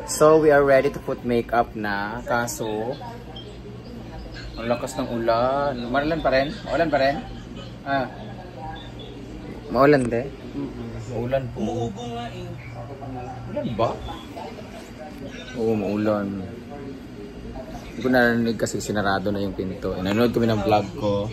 So, we are ready to put makeup na. Kaso, ang lakas ng ulan. Maulan pa rin? Maulan pa rin? Ah. Maulan de? Maulan po. Umuubo nga eh. Ulan ba? Oo, maulan. Hindi ko narinig kasi sinarado na yung pinto. Nanonood kami ng vlog ko.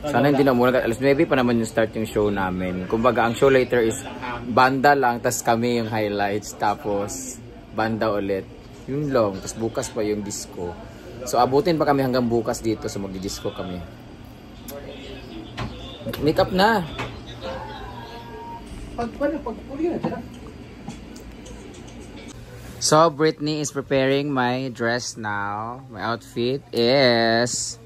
Sana hindi na muna. Alas 9 pa naman yung start yung show namin. Kumbaga, ang show later is banda lang, tas kami yung highlights, tapos banda ulit. Yun lang. Tas bukas pa yung disco. So, abutin pa kami hanggang bukas dito. So, magdi-disco kami. Makeup na! So, Britney is preparing my dress now. My outfit is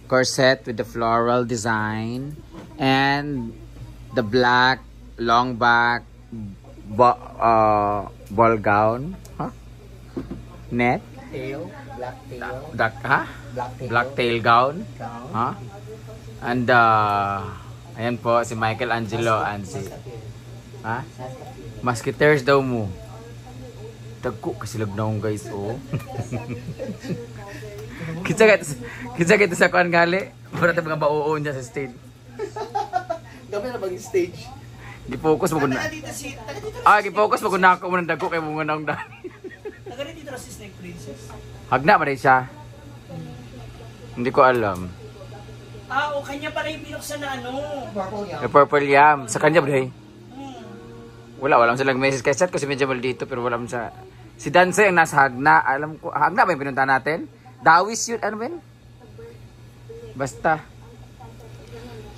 corset with the floral design and the black long back ball gown, huh? Net Tail, black tail. Black tail gown, huh? And ayan po si Michelangelo and si Musketeers daw mo. Dagko kasi lagnaw guys, oh. Kitsa kita sa kuan gali. Para ta mga bauon niya sa stage. Gabi na bang stage? Gi-focus mo guna. Gi-focus mo guna ako muna dagko kay mo nga naong dani. Taga dito na si Snake Princess. Hagna ba rin siya? Hindi ko alam. O kanya para yung binuksan na ano. Purple yam. Sa kanya ba rin? Wala silang message. Kaya chat ko si Medjabal dito pero wala mo sa... Si Dansay ang nasa Hagna. Alam ko, Hagna ba yung pinunta natin? Dawis yun, ano ba yun? Basta.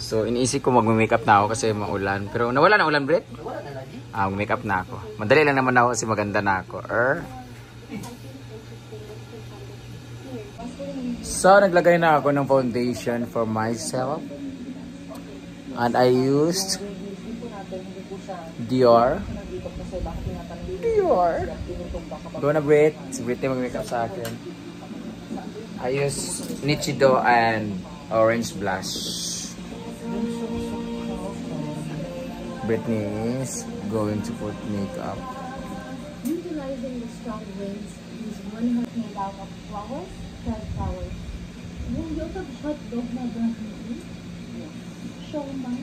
So, iniisip ko mag-makeup na ako kasi maulan. Pero nawala na ulan, Brett? Wala na lagi. Mag-makeup na ako. Madali lang naman ako kasi maganda na ako. So, naglagay na ako ng foundation for myself. And I used Dior. Go na, Brett. Si Brett yung mag-makeup sa akin. I use Nichido and orange blush. Britney is going to put makeup. Utilizing the strong winds, use 100 made out of flowers, red flowers. Yung yung hot dog na gano'n. Show man,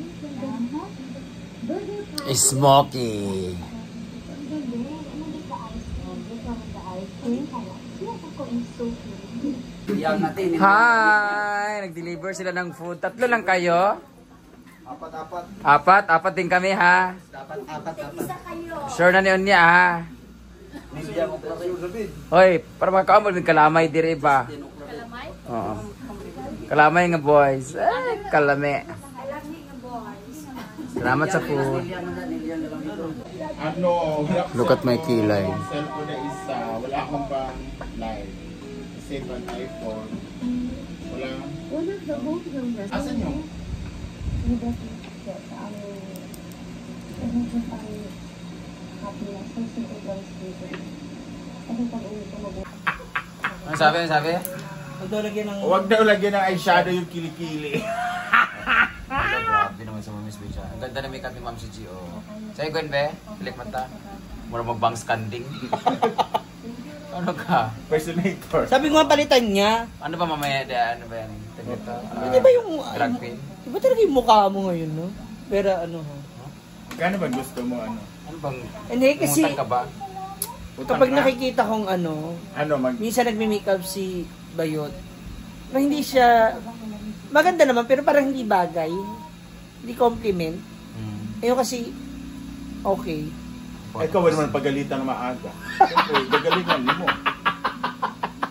burger pie. Smoky. Hi! Nag-deliver sila ng food. 3 lang kayo? Apat din kami ha. Sure na niyon niya ha. Hoy, para makakamol ng kalamay diri ba? Kalamay? Oo. Kalamay nga boys. Kalame. Salamat sa food. Look at my kilay. Cellphone na isa, wala akong pang live. Save an iPhone. Wala. One of the whole room restaurants. Asan yung? Ano sabi? Huwag na ulagyan ng eyeshadow yung kilikili. Grabe naman sa Mami's Beach. Ang ganda na makeup ni Ma'am si Gio. Sa'yo, Gwen, be? Pilik mata. Mura magbang standing. Ano ka? Personator. Sabi ko nga palitan niya. Ano ba mamaya? Ano ba yan? Hindi ba yung... Drag queen? Iba talaga yung mukha mo ngayon, no? Pero ano ha? Kano ba gusto mo ano? Ano bang... Hindi kasi... Umutang ka ba? Kapag nakikita kong ano... Minsan nagme-makeup si Bayot. Na hindi siya... Maganda naman pero parang hindi bagay. Hindi compliment. Ayun kasi... Okay. Ikaw ba naman pagalitan ng maaga? Siyempre, gagalingan mo.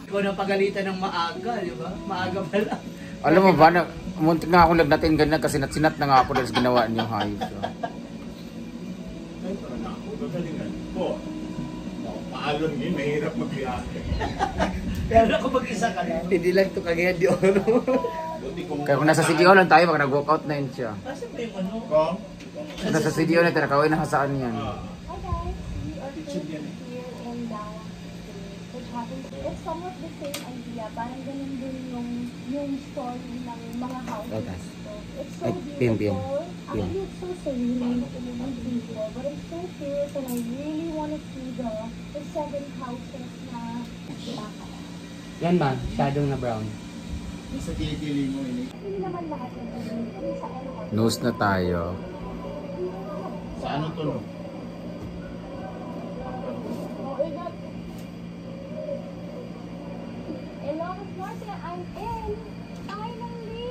Ikaw na pagalitan ng maaga, di ba? Maaga pa lang. Alam mo ba, muntik nga akong lagnatin ganyan kasi sinat na nga ako dahil sa ginawa niyo hayop. Ay, parang ako, gagalingan ko. Paalon yun, mahirap magbiyahe. Pero ako mag-isa ka lang. Hindi lang ito kagaya di ano. Kaya kung nasa CDO lang tayo, baka nag-walkout na yun siya. Kasi ba yung ano? Kung? Kung nasa CDO na tayo, nakawin na saan yan. Here in Down, which happens, it's somewhat the same idea. Parang ganun din yung story ng mga houses. It's so Ay, piyong. beautiful. Actually, it's so serene and peaceful, but it's so cute and I really want to see the seven houses na baka. Yan ba? Shadow na brown. Sa kilikili mo, ini. Hindi naman lahat ng sa ano. Nose na tayo. Sa ano to, no? Hello, Martin. I'm in. Finally,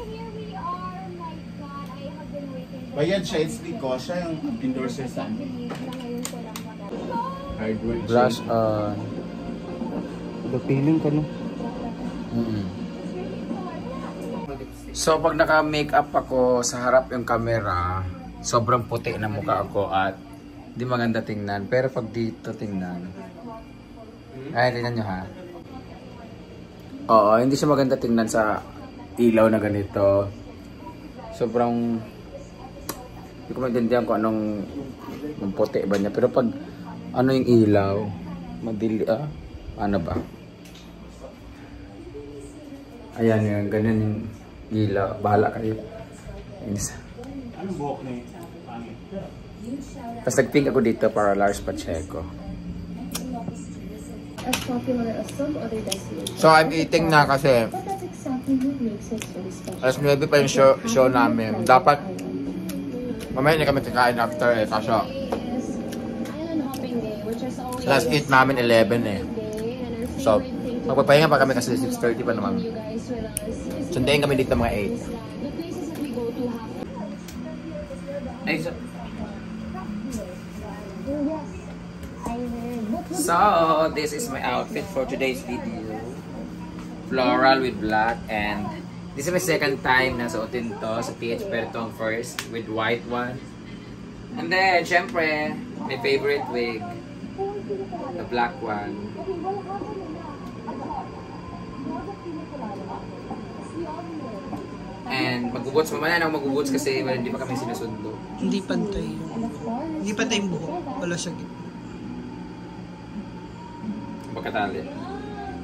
here we are. My God, I have been waiting. Bayad siya, it's because siya yung endorser sa amin. Ngayon ko lang mag- Hardwood Blush on. Feeling ka no? So pag naka-makeup ako sa harap yung camera, sobrang puti na mukha ako at di maganda tingnan. Pero pag dito tingnan, ay tingnan nyo ha. Oo, hindi siya maganda tingnan sa ilaw na ganito. Sobrang hindi ko maintindihan kung anong puti ba niya. Pero pag ano yung ilaw, madili ano ba? Ayan yun, ganyan yung ilaw. Bahala kayo. Anong buhok ni Pangit? Tapos nag-pink ako dito para Lars Pacheco. As popular as some other destinations. So I'm eating na kasi But that's exactly what makes it so special. alas 9 pa yung show namin. Dapat mamaya hindi kami kakain after eh. Kaso Is island hopping day, which is always last eat namin 11 eh. day, and our So favorite thing to magpapahinga pa kami kasi 6:30 pa naman. you guys with us is Sundayin kami dito mga 8. the places that we go to have. Ay, so, Yes, I heard. so this is my outfit for today's video. Floral with black and this is my second time na suotin to sa PH Pertong first with white one. And then, syempre, my favorite wig, the black one. And magbubuts, mamaya na ako magbubuts kasi hindi pa kami sinusundo. Hindi pantay. Hindi pantay yung buhok. Wala siya gitna. Pagkatali.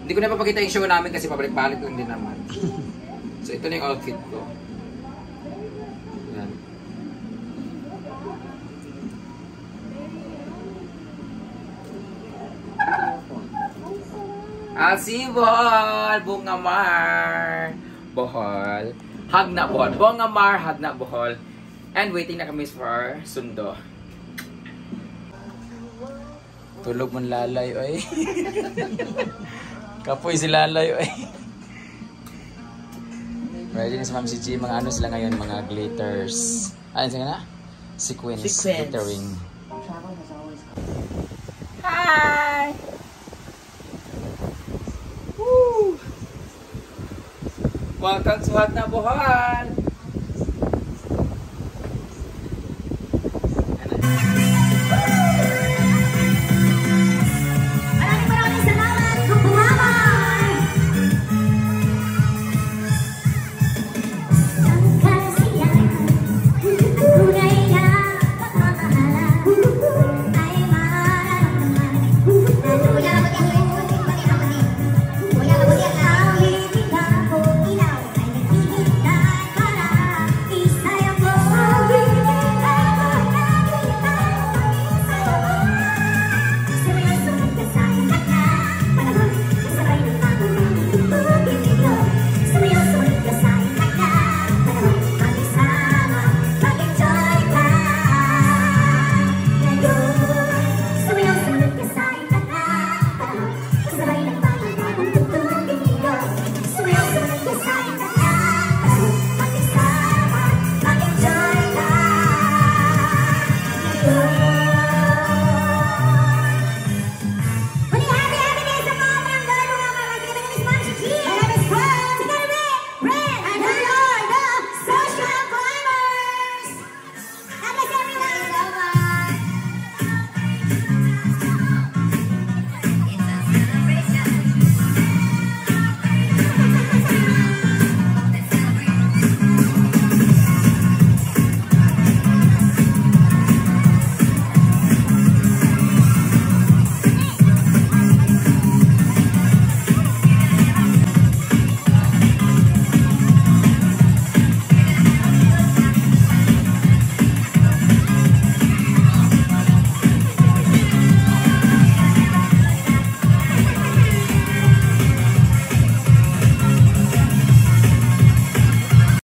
Hindi ko na papakita yung show namin kasi pabalik-balik lang din naman. So ito na yung outfit ko. Yan. Alsibol! Bunga Mar! Bohol. Hag na Bohol. Bunga Mar, hag na Bohol. And waiting na kami for sundo. Tulog man lalay, oy. Kapoy si lalay, oy. Ready na si Ma'am si G. Mga ano sila ngayon, mga glitters. Ano sila na? Sequins. Glittering. Hi! Woo! Welcome to Hag na Bohol!